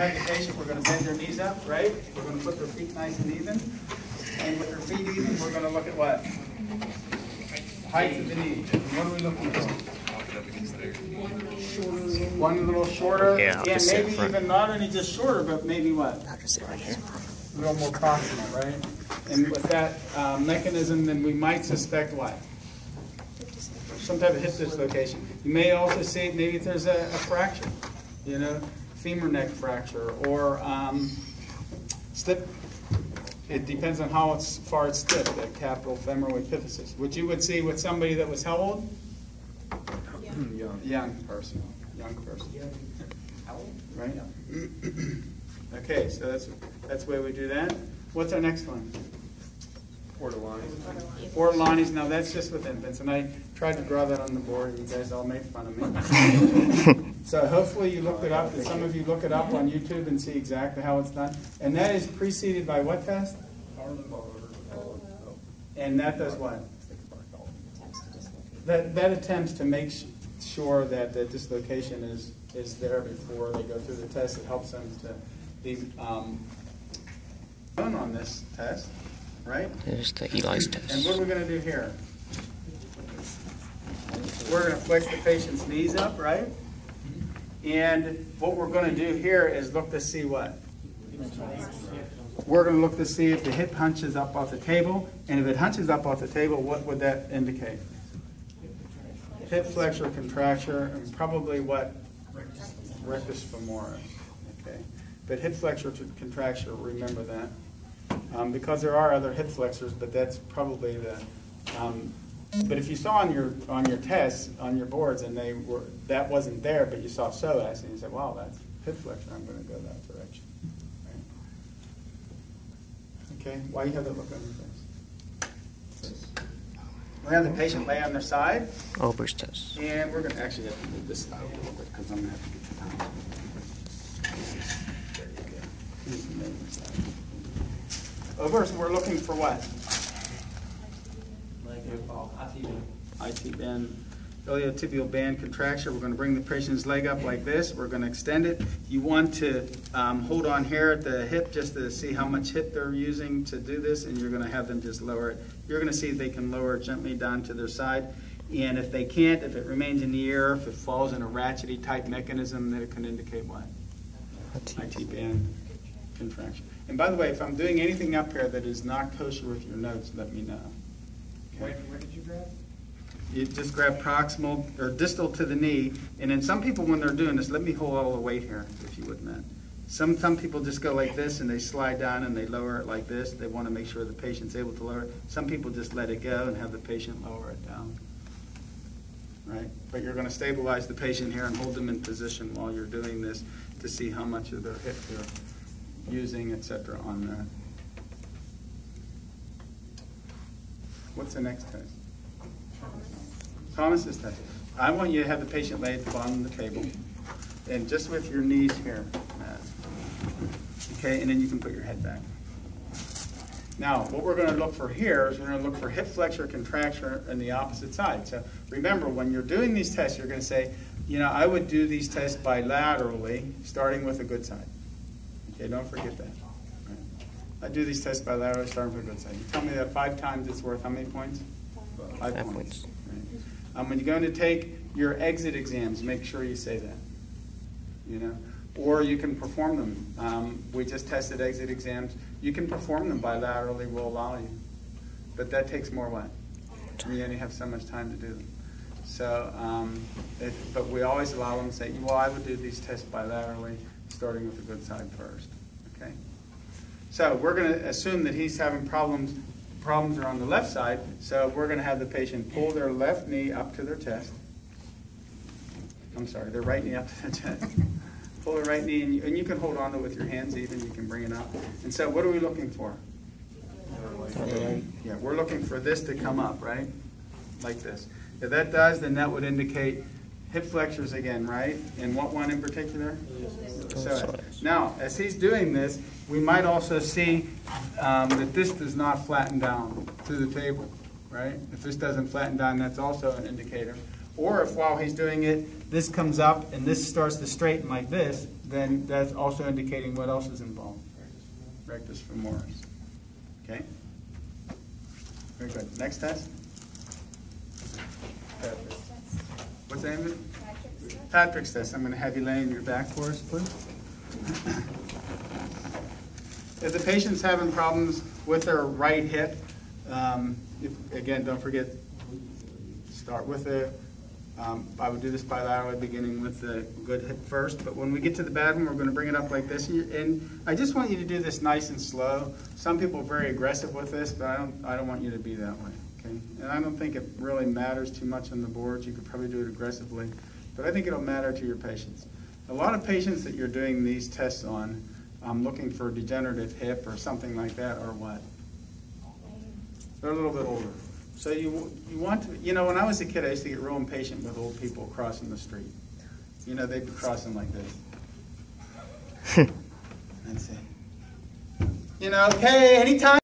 peg the patient, we're going to bend their knees up, right? We're going to put their feet nice and even. And with their feet even, we're going to look at what? Height of the knee. And what are we looking for? One a little shorter. Yeah, and maybe even not only just shorter, but maybe what? I'll just sit right here. A little more proximal, right? And with that mechanism, then we might suspect what? Some type of hip dislocation. You may also see maybe there's a fracture, you know, femur neck fracture or slip. It depends on how far it's slipped, the capital femoral epiphysis, which you would see with somebody that was how old? Young person. Right? Okay, so that's the way we do that. What's our next one? Ortho. Now that's just with infants, and I tried to draw that on the board, and you guys all made fun of me. So hopefully you looked it up. Did some of you look it up on YouTube and see exactly how it's done? And that is preceded by what test? And that does what? That attempts to make sure that the dislocation is there before they go through the test. It helps them to be done on this test, right? Here's the Allis test. And what are we going to do here? We're going to flex the patient's knees up, right? And what we're going to do here is look to see what? We're going to look to see if the hip hunches up off the table. And if it hunches up off the table, what would that indicate? Hip flexor contracture, and probably what? Rectus femoris. Okay. But hip flexor contracture, remember that. Because there are other hip flexors, but that's probably the... but if you saw on your tests, on your boards, and that wasn't there, but you saw psoas, and you said, wow, that's hip flexor, I'm going to go that direction. Right? Okay, why you have that look on your face? We have the patient lay on their side. Ober's test. And we're going to actually have to move this out a little bit because I'm going to have to get the time. There you go. Ober, we're looking for what? IT band, iliotibial band contracture. We're going to bring the patient's leg up like this. We're going to extend it. You want to hold on here at the hip just to see how much hip they're using to do this, and you're going to have them just lower it. You're going to see they can lower it gently down to their side. And if they can't, if it remains in the air, if it falls in a ratchety type mechanism, then it can indicate what? IT band contraction. And by the way, if I'm doing anything up here that is not kosher with your notes, let me know. Okay. Where did you grab? You just grab proximal or distal to the knee, and then some people when they're doing this, let me hold all the weight here, if you wouldn't mind. Some people just go like this and they slide down and they lower it like this. They want to make sure the patient's able to lower it. Some people just let it go and have the patient lower it down. Right? But you're going to stabilize the patient here and hold them in position while you're doing this to see how much of their hip they're using, etc. on that. What's the next test? Thomas's test. I want you to have the patient lay at the bottom of the table, and just with your knees here. Okay, and then you can put your head back. Now, what we're going to look for here is we're going to look for hip flexor contracture on the opposite side. So remember, when you're doing these tests, you're going to say, you know, I would do these tests bilaterally, starting with a good side. Okay, don't forget that. I do these tests bilaterally, starting with a good side. You tell me that 5 times it's worth how many points? 5 points. Right. When you're going to take your exit exams, make sure you say that. You know, or you can perform them. We just tested exit exams. You can perform them bilaterally. We'll allow you, but that takes more what? We only have so much time to do them. So, but we always allow them to say, well, I would do these tests bilaterally, starting with the good side first. Okay. So we're going to assume that he's having problems. Problems are on the left side, so we're going to have the patient pull their left knee up to their chest. I'm sorry, their right knee up to their chest. Pull the right knee, and you can hold on to it with your hands even. You can bring it up. And so what are we looking for? Yeah, we're looking for this to come up, right? Like this. If that does, then that would indicate hip flexors again, right? And what one in particular? So now, as he's doing this, we might also see that this does not flatten down to the table, right? If this doesn't flatten down, that's also an indicator. Or if while he's doing it, this comes up and this starts to straighten like this, then that's also indicating what else is involved. Rectus femoris. Okay? Very good. Next test? What's the name of it? Patrick's test. I'm going to have you lay on your back for us, please. If the patient's having problems with their right hip, again, don't forget, start with the, I would do this bilaterally, beginning with the good hip first, but when we get to the bad one, we're going to bring it up like this, and I just want you to do this nice and slow. Some people are very aggressive with this, but I don't want you to be that way, okay? And I don't think it really matters too much on the boards. You could probably do it aggressively, but I think it'll matter to your patients. A lot of patients that you're doing these tests on, looking for a degenerative hip or something like that, are what? They're a little bit older. So you want to, you know, when I was a kid, I used to get real impatient with old people crossing the street. You know, they'd be crossing like this. That's it. You know, okay, anytime.